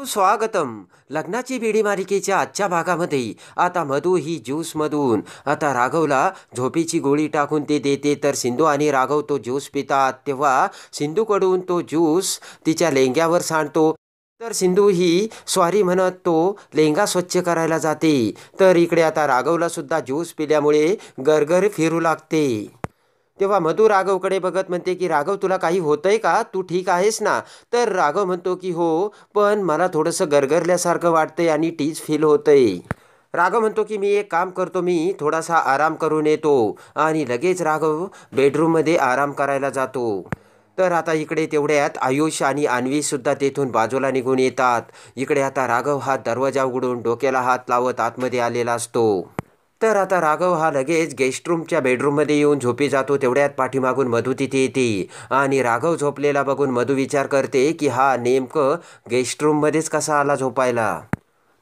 स्वागतम. लग्नाची बेडी मालिकेच्या आजच्या भागामध्ये आता मधू ही ज्यूसमधून आता राघवला झोपेची गोळी टाकून ते देते. तर सिंधू आणि राघव तो ज्यूस पितात. तेव्हा सिंधूकडून तो ज्यूस तिच्या लेंग्यावर सांडतो. तर सिंधू ही सॉरी म्हणत तो लेंगा स्वच्छ करायला जाते. तर इकडे आता राघवला सुद्धा ज्यूस पिल्यामुळे गरगर फिरू लागते. तेव्हा मधू राघवकडे बघत म्हणते की राघव तुला काही होतंय का, तू ठीक आहेस ना. तर राघव म्हणतो की हो, पण मला थोडंसं गरगरल्यासारखं वाटतंय आणि टीज फील होतंय. राघव म्हणतो की मी एक काम करतो, मी थोडासा आराम करून येतो. आणि लगेच राघव बेडरूममध्ये आराम करायला जातो. तर आता इकडे तेवढ्यात आयुष आणि अन्वी सुद्धा तेथून बाजूला निघून येतात. इकडे आता राघव हा दरवाजा उघडून डोक्याला हात लावत आतमध्ये आलेला असतो. तर आता राघव हा लगेच गेस्ट रूमच्या बेडरूममध्ये येऊन झोपी जातो. तेवढ्यात पाठीमागून मधू तिथे येते आणि राघव झोपलेला बघून मधू विचार करते की हा नेमकं गेस्ट रूममध्येच कसा आला झोपायला.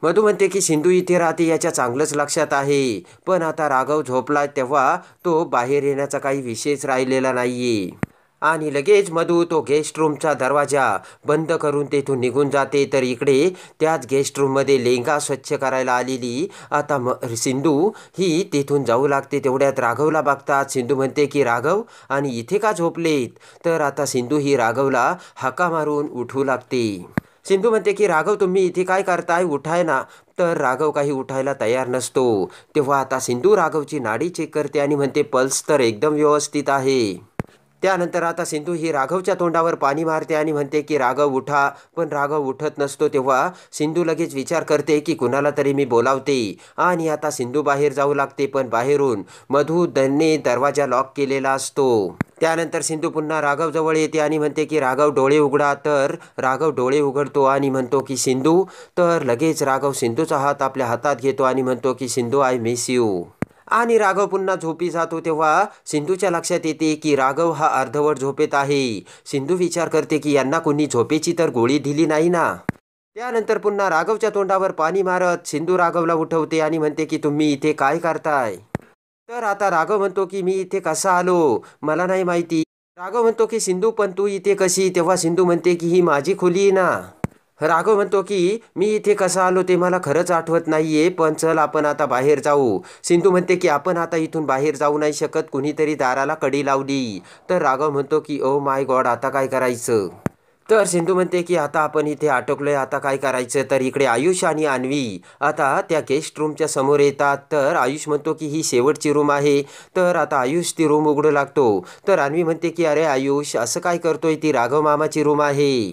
मधू म्हणते की सिंधू इथे राहते याच्या चांगलंच लक्षात आहे, पण आता राघव झोपला तेव्हा तो बाहेर येण्याचा काही विषयच राहिलेला नाहीये. आणि लगेच मधू तो गेस्ट रूमचा दरवाजा बंद करून तेथून निघून जाते. तर इकडे त्याच गेस्ट रूममध्ये लेंगा स्वच्छ करायला आलेली आता सिंधू ही तेथून जाऊ लागते. तेवढ्यात राघवला बघतात. सिंधू म्हणते की राघव आणि इथे का झोपलेत. तर आता सिंधू ही राघवला हाका मारून उठू लागते. सिंधू म्हणते की राघव तुम्ही इथे काय करताय, उठाय ना. तर राघव काही उठायला तयार नसतो. तेव्हा आता सिंधू राघवची नाडी चेक करते आणि म्हणते पल्स तर एकदम व्यवस्थित आहे. त्यानंतर आता सिंधू ही राघवच्या तोंडावर पाणी मारते आणि म्हणते की राघव उठा, पण राघव उठत नसतो. तेव्हा सिंधू लगेच विचार करते की कुणाला तरी मी बोलावते आणि आता सिंधू बाहेर जाऊ लागते. पण बाहेरून मधू दन्ने दरवाजा लॉक केलेला असतो. त्यानंतर सिंधू पुन्हा राघव जवळ येते आणि म्हणते की राघव डोळे उघडा. तर राघव डोळे उघडतो आणि म्हणतो की सिंधू. तर लगेच राघव सिंधूचा हात आपल्या हातात घेतो आणि म्हणतो की सिंधू आय मिस यू. आणि राघव पुन्हा झोपी जातो. तेव्हा सिंधूच्या लक्षात येते की राघव हा अर्धवट झोपेत आहे. सिंधू विचार करते की यांना कोणी झोपेची तर गोळी दिली नाही ना. त्यानंतर पुन्हा राघवच्या तोंडावर पाणी मारत सिंधू राघवला उठवते आणि म्हणते की तुम्ही इथे काय करताय. तर आता राघव म्हणतो की मी इथे कसा आलो मला नाही माहिती. राघव म्हणतो की सिंधू पण तू इथे कशी. तेव्हा सिंधू म्हणते की ही माझी खोली आहे ना. राघव म्हणतो की मी इथे कसा आलो ते मला खरंच आठवत नाहीये, पण चल आपण आता बाहेर जाऊ. सिंधू म्हणते की आपण आता इथून बाहेर जाऊ नाही शकत, कुणीतरी दाराला कडी लावली. तर राघव म्हणतो की ओ माय गॉड आता काय करायचं. तर सिंधू म्हणते की आता आपण इथे अटकलोय, आता काय करायचं. तर इकडे आयुष आणि अन्वी आता त्या गेस्ट रूमच्या समोर येतात. तर आयुष म्हणतो की ही शेवटची रूम आहे. तर आता आयुष ती रूम उघडू लागतो. तर अन्वी म्हणते की अरे आयुष असं काय करतोय, ती राघव मामाची रूम आहे.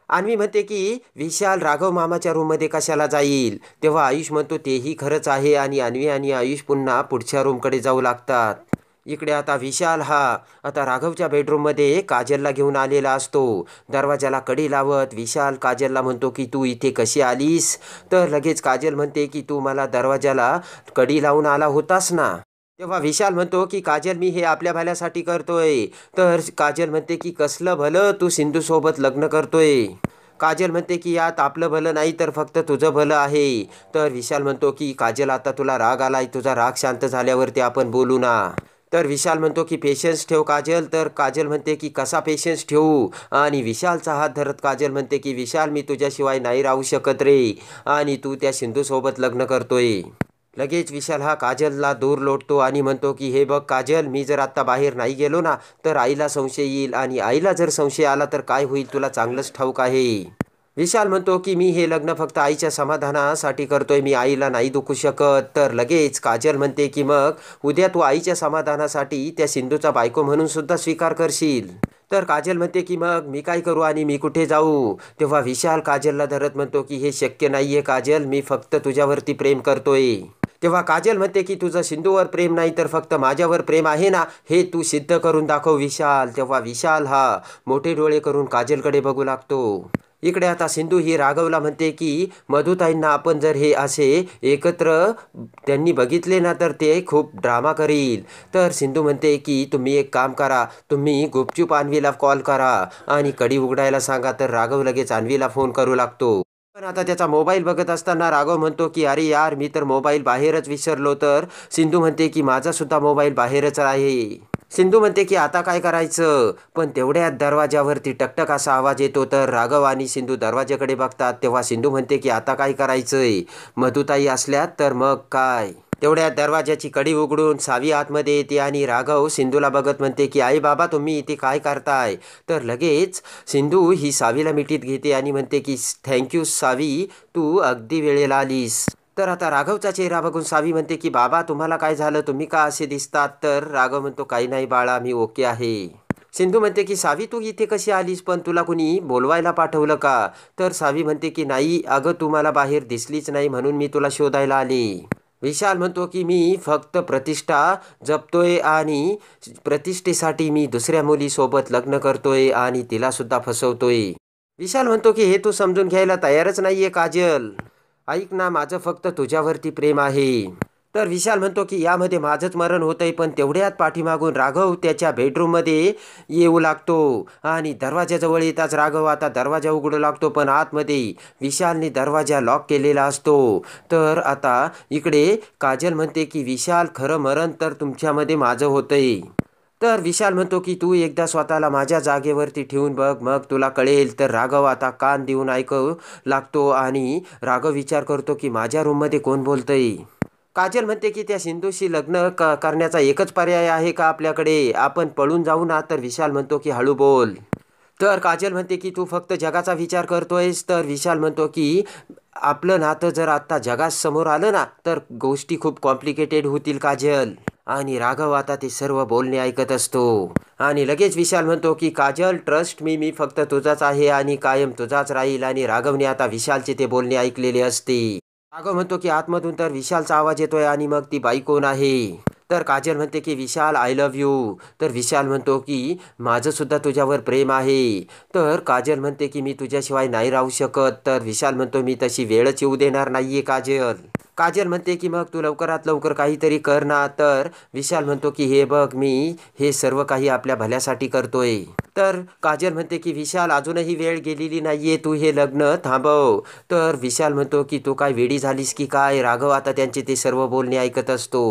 अन्वी म्हणते की विशाल राघव मामाच्या रूममध्ये कशाला जाईल. तेव्हा आयुष म्हणतो तेही खरंच आहे आणि अन्वी आणि आयुष पुन्हा पुढच्या रूमकडे जाऊ लागतात. इकडे आता विशाल हा आता राघवच्या बेडरूममध्ये काजलला घेऊन आलेला असतो. दरवाजाला कडी लावत विशाल काजलला म्हणतो की तू इथे कशी आलीस. तर लगेच काजल म्हणते की तू मला दरवाजाला कडी लावून आला होतास ना. तेव्हा विशाल म्हणतो की काजल मी हे आपल्या भल्यासाठी करतोय. तर काजल म्हणते की कसलं भलं, तू सिंधूसोबत लग्न करतोय. काजल म्हणते की यात आपलं भलं नाही तर फक्त तुझं भलं आहे. तर विशाल म्हणतो की काजल आता तुला राग आलाय, तुझा राग शांत झाल्यावरती आपण बोलू ना. तर विशाल म्हणतो की पेशन्स ठेव काजल. तर काजल म्हणते की कसा पेशन्स ठेवू. आणि विशालचा हात धरत काजल म्हणते की विशाल मी तुझ्याशिवाय नाही राहू शकत रे, आणि तू त्या सिंधूसोबत लग्न करतोय. लगेच विशाल हा काजलला दूर लोटतो आणि म्हणतो की हे बघ काजल, मी जर आत्ता बाहेर नाही गेलो ना तर आईला संशय येईल, आणि आईला जर संशय आला तर काय होईल तुला चांगलंच ठाऊक आहे. विशाल म्हणतो की मी हे लग्न फक्त आईच्या समाधानासाठी करतोय, मी आईला नाही दुखू शकत. तर लगेच काजल म्हणते की मग उद्या तू आईच्या समाधानासाठी त्या सिंधूचा बायको म्हणून सुद्धा स्वीकार करशील. तर काजल म्हणते की मग मी काय करू आणि मी कुठे जाऊ. तेव्हा विशाल काजलला धरत म्हणतो की हे शक्य नाहीये काजल, मी फक्त तुझ्यावरती प्रेम करतोय. तेव्हा काजल म्हणते की तुझं सिंधूवर प्रेम नाही तर फक्त माझ्यावर प्रेम आहे ना, हे तू सिद्ध करून दाखव विशाल. तेव्हा विशाल हा मोठे डोळे करून काजलकडे बघू लागतो. इकडे आता सिंधू ही राघवला म्हणते की मधुताईंना आपण जर हे असे एकत्र त्यांनी बघितले ना तर ते खूप ड्रामा करील. तर सिंधू म्हणते की तुम्ही एक काम करा, तुम्ही गुपचूप अन्वीला कॉल करा आणि कडी उघडायला सांगा. तर राघव लगेच अन्वीला फोन करू लागतो. पण आता त्याचा मोबाईल बघत असताना राघव म्हणतो की अरे यार मी तर मोबाईल बाहेरच विसरलो. तर सिंधू म्हणते की माझा सुद्धा मोबाईल बाहेरच आहे. सिंधू म्हणते की आता काय करायचं, पण तेवढ्यात दरवाजावरती टकटक असा आवाज येतो. तर राघव आणि सिंधू दरवाजाकडे बघतात. तेव्हा सिंधू म्हणते की आता काय करायचंय, मधुताई असल्यात तर मग काय. तेवढ्यात दरवाजाची कडी उघडून सावी आतमध्ये येते आणि राघव सिंधूला बघत म्हणते की आई बाबा तुम्ही इथे काय करताय. तर लगेच सिंधू ही सावीला मिठीत घेते आणि म्हणते की थँक्यू सावी, तू अगदी वेळेला आलीस. तर आता राघवचा चेहरा बघून सावी म्हणते की बाबा तुम्हाला काय झालं, तुम्ही का असे दिसतात. तर राघव म्हणतो काही नाही बाळा, मी ओके आहे. सिंधू म्हणते की सावी तू इथे कशी आलीस, पण तुला कुणी बोलवायला पाठवलं का. तर सावी म्हणते की नाही अगं, तू मला बाहेर दिसलीच नाही म्हणून मी तुला शोधायला आले. विशाल म्हणतो की मी फक्त प्रतिष्ठा जपतोय आणि प्रतिष्ठेसाठी मी दुसऱ्या मुलीसोबत लग्न करतोय आणि तिला सुद्धा फसवतोय. विशाल म्हणतो की हे तू समजून घ्यायला तयारच नाहीये काजल, ऐक ना माझं फक्त तुझ्यावरती प्रेम आहे. तर विशाल म्हणतो की यामध्ये माझंच मरण होतंय. पण तेवढ्यात पाठीमागून राघव त्याच्या बेडरूममध्ये येऊ लागतो आणि दरवाजाजवळ येताच राघव आता दरवाजा उघडू लागतो. पण आतमध्ये विशालने दरवाजा लॉक केलेला असतो. तर आता इकडे काजल म्हणते की विशाल खरं मरण तर तुमच्यामध्ये माझं होतंय. तर विशाल म्हणतो की तू एकदा स्वतःला माझ्या जागेवरती ठेवून बघ, मग तुला कळेल. तर राघव आता कान देऊन ऐकू लागतो आणि राघव विचार करतो की माझ्या रूममध्ये कोण बोलतंय. काजल म्हणते की त्या सिंधूशी लग्न करण्याचा एकच पर्याय आहे का आपल्याकडे, आपण पळून जाऊ ना. तर विशाल म्हणतो की हळू बोल. तर काजल म्हणते की तू फक्त जगाचा विचार करतोयस. तर विशाल म्हणतो की आपलं नातं जर आत्ता जगासमोर आलं ना तर गोष्टी खूप कॉम्प्लिकेटेड होतील काजल. आणि राघव आता ते सर्व बोलणे ऐकत असतो आणि लगेच विशाल म्हणतो की काजल ट्रस्ट मी फक्त तुझाच आहे आणि कायम तुझाच राहील. आणि राघवने आता विशालचे ते बोलणे ऐकलेले असते. राघव म्हणतो की आतमधून तर विशालचा आवाज येतोय आणि मग ती बाई कोण आहे. तर काजल म्हणते की विशाल आय लव्ह यू. तर विशाल म्हणतो की माझं सुद्धा तुझ्यावर प्रेम आहे. तर काजल म्हणते की मी तुझ्याशिवाय नाही राहू शकत. तर विशाल म्हणतो मी तशी वेळच येऊ देणार नाहीये काजल. काजल म्हणते की मग तू लवकरात लवकर काहीतरी कर ना. तर विशाल म्हणतो की हे बघ मी हे सर्व काही आपल्या भल्यासाठी करतोय. तर काजल म्हणते की विशाल अजूनही वेळ गेलेली नाहीये, तू हे लग्न थांबव. तर विशाल म्हणतो की तू काय वेडी झालीस की काय. राघव आता त्यांचे ते सर्व बोलणे ऐकत असतो.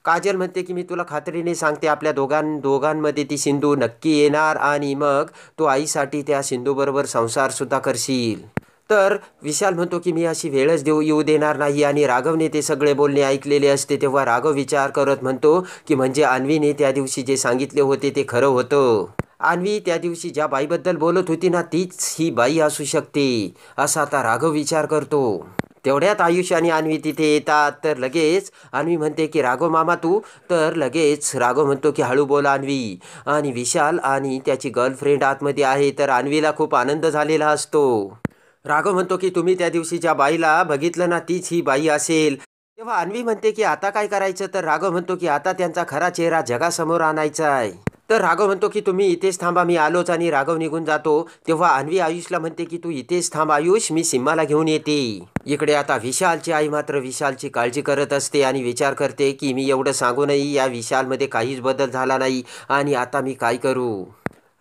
काजल म्हणते की मी तुला खात्रीने सांगते आपल्या दोघांमध्ये ती सिंधू नक्की येणार आणि मग तू आईसाठी त्या सिंधूबरोबर संसार सुद्धा करशील. तर विशाल म्हणतो की मी अशी वेळच येऊ देणार नाही. आणि राघवने ते सगळे बोलणे ऐकलेले असते. तेव्हा राघव विचार करत म्हणतो की म्हणजे अन्वीने त्या दिवशी जे सांगितले होते ते खरं होतं. अन्वी त्या दिवशी ज्या बाईबद्दल बोलत होती ना तीच ही बाई असू शकते, असा आता राघव विचार करतो. तेवढ्यात आयुष आणि अन्वी तिथे येतात. तर लगेच अन्वी म्हणते की राघव मामा तू. तर लगेच राघव म्हणतो की हळू बोल अन्वी. आणि विशाल आणि त्याची गर्लफ्रेंड आतमध्ये आहे. तर अन्वीला खूप आनंद झालेला असतो. राघव म्हणतो की तुम्ही त्या दिवशी ज्या बाईला बघितलं ना तीच ही बाई असेल. तेव्हा अन्वी म्हणते की आता काय करायचं. तर राघव म्हणतो की आता त्यांचा खरा चेहरा जगासमोर आणायचा आहे. तर राघव म्हणतो की तुम्ही इथेच थांबा, मी आलोच. आणि राघव निघून जातो. तेव्हा अन्वी आयुषला म्हणते की तू इथेच थांब आयुष, मी सिम्माला घेऊन येते. इकडे आता विशालची आई मात्र विशालची काळजी करत असते आणि विचार करते की मी एवढं सांगूनही या विशालमध्ये काहीच बदल झाला नाही आणि आता मी काय करू.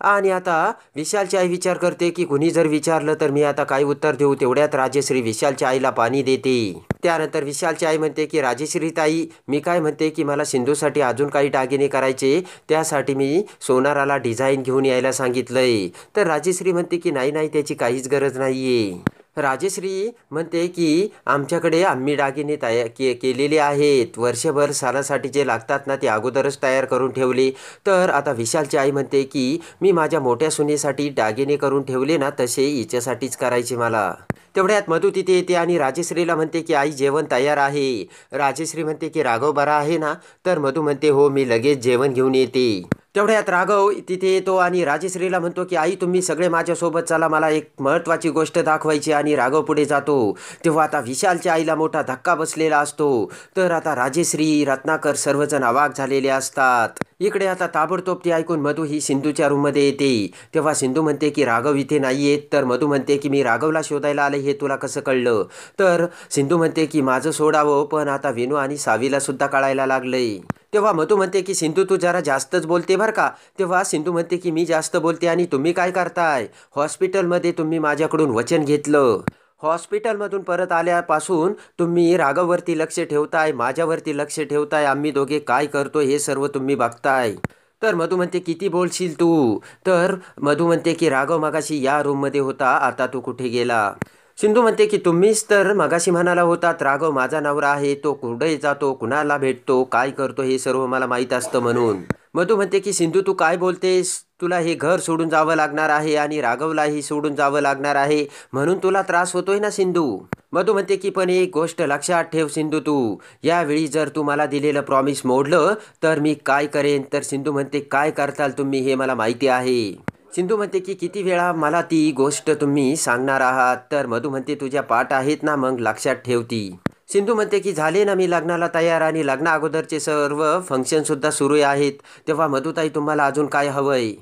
आणि आता विशालची आई विचार करते की कुणी जर विचारलं तर मी आता काय उत्तर देऊ. तेवढ्यात राजेश्री विशालच्या आईला पाणी देते. त्यानंतर विशालची आई म्हणते की राजेश्री ताई मी काय म्हणते की मला सिंधूसाठी अजून काही दागिने करायचे, त्यासाठी मी सोनाराला डिझाईन घेऊन यायला सांगितलंय. तर राजेश्री म्हणते की नाही नाही त्याची काहीच गरज नाहीये. राजेश्री म्हणते की आमच्याकडे आम्ही दागिने केलेले आहेत, वर्षभर सणासाठी जे लागतात ना ते अगोदरच तयार करून ठेवले. तर आता विशालची आई म्हणते की मी माझ्या मोठ्या सुनेसाठी दागिने करून ठेवले ना तसे हिच्यासाठीच करायचे मला. तेवढ्यात मधू तिथे येते आणि राजेश्रीला म्हणते की आई जेवण तयार आहे. राजेश्री म्हणते की राघव बरा आहे ना. तर मधू म्हणते हो मी लगेच जेवण घेऊन येते. तेवढ्यात राघव तिथे येतो आणि राजेश्रीला म्हणतो की आई तुम्ही सगळे माझ्यासोबत चला, मला एक महत्त्वाची गोष्ट दाखवायची. आणि राघव पुढे जातो. तेव्हा आता विशालच्या आईला मोठा धक्का बसलेला असतो. तर आता राजेश्री रत्नाकर सर्वजण अवाक झालेले असतात. इकडे आता ताबडतोब ते ऐकून मधू ही सिंधूच्या रूममध्ये येते. तेव्हा सिंधू म्हणते की राघव इथे नाही आहेत. तर मधू म्हणते की मी राघवला शोधायला आले, हे तुला कसं कळलं. तर सिंधू म्हणते की माझं सोडावं पण आता विनू आणि सावीला सुद्धा कळायला लागलंय. तेव्हा मधू म्हणते की सिंधू तू जरा जास्तच बोलते बरं का. तेव्हा सिंधू म्हणते की मी जास्त बोलते आणि तुम्ही काय करताय. हॉस्पिटलमध्ये तुम्ही माझ्याकडून वचन घेतलं, हॉस्पिटलमधून परत आल्यापासून तुम्ही राघववरती लक्ष ठेवताय, माझ्यावरती लक्ष ठेवताय, आम्ही दोघे काय करतो हे सर्व तुम्ही बघताय. तर मधू म्हणते किती बोलशील तू. तर मधू म्हणते की राघव मगाशी या रूममध्ये होता, आता तू कुठे गेला. सिंधू म्हणते की तुम्हीच तर मगाशी म्हणाला होतात राघव माझा नवरा आहे, तो कुठे जातो, कुणाला भेटतो, काय करतो हे सर्व मला माहीत असतं म्हणून. मधू म्हणते की सिंधू तू काय बोलतेस, तुला हे घर सोडून जावं लागणार आहे आणि राघवलाही सोडून जावं लागणार आहे, म्हणून तुला त्रास होतोय ना सिंधू. मधू म्हणते की पण एक गोष्ट लक्षात ठेव सिंधू, तू यावेळी जर तू मला दिलेलं प्रॉमिस मोडलं तर मी काय करेन. तर सिंधू म्हणते काय करताल तुम्ही हे मला माहिती आहे. सिंधू म्हणते की किती वेळा मला ती गोष्ट तुम्ही सांगणार आहात. तर मधू म्हणते तुझ्या पाठ आहेत ना, मग लक्षात ठेवती. सिंधू म्हणते की झाले ना मी लग्नाला तयार आणि लग्ना अगोदरचे सर्व फंक्शनसुद्धा सुरू आहेत, तेव्हा मधुताई तुम्हाला अजून काय हवंय.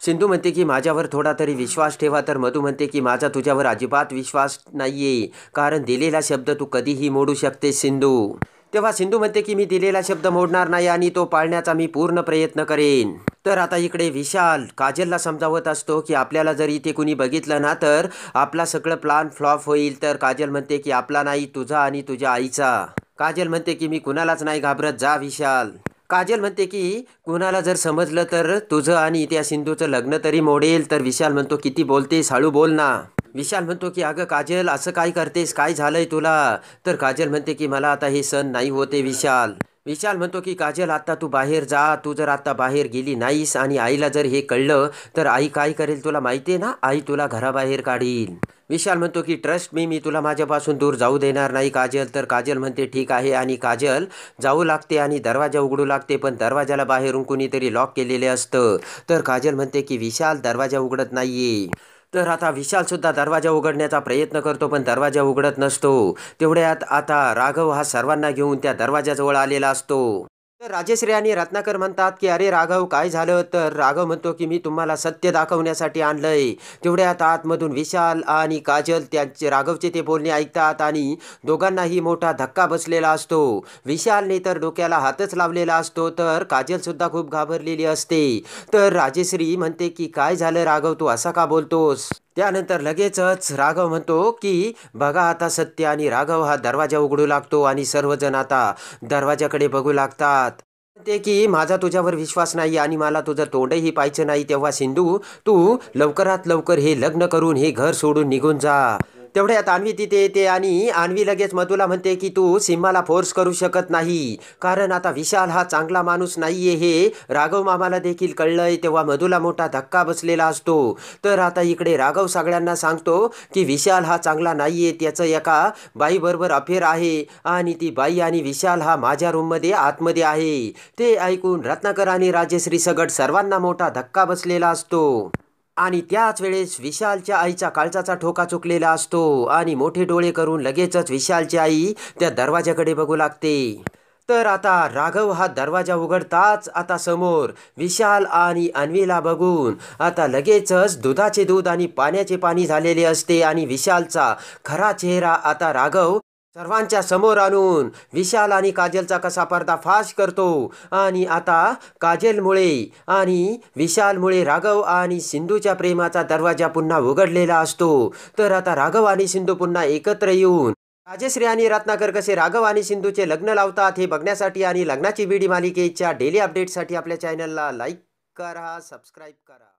सिंधू म्हणते की माझ्यावर थोडा तरी विश्वास ठेवा. तर मधू म्हणते की माझा तुझ्यावर अजिबात विश्वास नाहीये, कारण दिलेला शब्द तू कधीही मोडू शकतेस सिंधू. तेव्हा सिंधू म्हणते की मी दिलेला शब्द मोडणार नाही आणि तो पाळण्याचा मी पूर्ण प्रयत्न करेन. तर आता इकडे विशाल काजलला समजावत असतो की आपल्याला जर इथे कुणी बघितलं ना तर आपला सगळं प्लान फ्लॉप होईल. तर काजल म्हणते की आपला नाही, तुझा आणि तुझ्या आईचा. काजल म्हणते की मी कुणालाच नाही घाबरत, जा विशाल. काजल म्हणते की कुणाला जर समजलं तर तुझं आणि त्या सिंधूचं लग्न तरी मोडेल. तर विशाल म्हणतो किती बोलतेस, हळू बोल ना. विशाल म्हणतो की अगं काजल असं काय करतेस, काय झालंय तुला. तर काजल म्हणते की मला आता हे सण नाही होते विशाल. विशाल म्हणतो की काजल आता तू बाहेर जा, तू जर आता बाहेर गेली नाहीस आणि आईला जर हे कळलं तर आई काय करेल तुला माहिती आहे ना, आई तुला घराबाहेर काढील. विशाल म्हणतो की ट्रस्ट मी तुला माझ्यापासून दूर जाऊ देणार नाही काजल. तर काजल म्हणते ठीक आहे आणि काजल जाऊ लागते आणि दरवाजा उघडू लागते, पण दरवाजाला बाहेरून कुणीतरी लॉक केलेले असतं. तर काजल म्हणते की विशाल दरवाजा उघडत नाहीये. तर आता विशालसुद्धा दरवाजा उघडण्याचा प्रयत्न करतो, पण दरवाजा उघडत नसतो. तेवढ्यात आता राघव हा सर्वांना घेऊन त्या दरवाजाजवळ आलेला असतो. तर राजेश्री आणि रत्नाकर म्हणतात की अरे राघव काय झालं. तर राघव म्हणतो की मी तुम्हाला सत्य दाखवण्यासाठी आणलंय. तेवढ्यात आतमधून विशाल आणि काजल त्यांचे राघवचे ते बोलणे ऐकतात आणि दोघांनाही मोठा धक्का बसलेला असतो. विशालने तर डोक्याला हातच लावलेला असतो, तर काजलसुद्धा खूप घाबरलेली असते. तर राजेश्री म्हणते की काय झालं राघव, तू असा का बोलतोस. त्यानंतर लगेचच राघव म्हणतो की बघा आता सत्य, आणि राघव हा दरवाजा उघडू लागतो आणि सर्वजण आता दरवाजाकडे बघू लागतात. ते की माझा तुझ्यावर विश्वास नाही आणि मला तुझं तोंडही पाहायचं नाही, तेव्हा सिंधू तू लवकरात लवकर हे लग्न करून हे घर सोडून निघून जा. तेवढ्यात अन्वी तिथे येते आणि अन्वी लगेच मधूला म्हणते की तू सीमाला फोर्स करू शकत नाही, कारण आता विशाल हा चांगला माणूस नाहीये हे राघव मामाला देखील कळलंय. तेव्हा मधूला मोठा धक्का बसलेला असतो. तर आता इकडे राघव सगळ्यांना सांगतो की विशाल हा चांगला नाहीये, त्याचं एका बाईबरोबर अफेअर आहे आणि ती बाई आणि विशाल हा माझ्या रूममध्ये आतमध्ये आहे. ते ऐकून रत्नाकर आणि राजेश्री सगट सर्वांना मोठा धक्का बसलेला असतो. आणि त्याच वेळेस विशालच्या आईचा काळजाचा ठोका चुकलेला असतो आणि मोठे डोळे करून लगेचच विशालची आई त्या दरवाजाकडे बघू लागते. तर आता राघव हा दरवाजा उघडताच आता समोर विशाल आणि अन्वीला बघून आता लगेचच दुधाचे दूध आणि पाण्याचे पाणी झालेले असते आणि विशालचा खरा चेहरा आता राघव सर्वांच्या समोर आणून विशाल आणि काजलचा कसा पर्दाफाश करतो. आणि आता काजलमुळे आणि विशालमुळे राघव आणि सिंधूच्या प्रेमाचा दरवाजा पुन्हा उघडलेला असतो. तर आता राघव आणि सिंधू पुन्हा एकत्र येऊन राजेश्री आणि रत्नाकर कसे राघव आणि सिंधूचे लग्न लावतात हे बघण्यासाठी आणि लग्नाची बीडी मालिकेच्या डेली अपडेटसाठी आपल्या चॅनलला लाईक करा, सबस्क्राईब करा.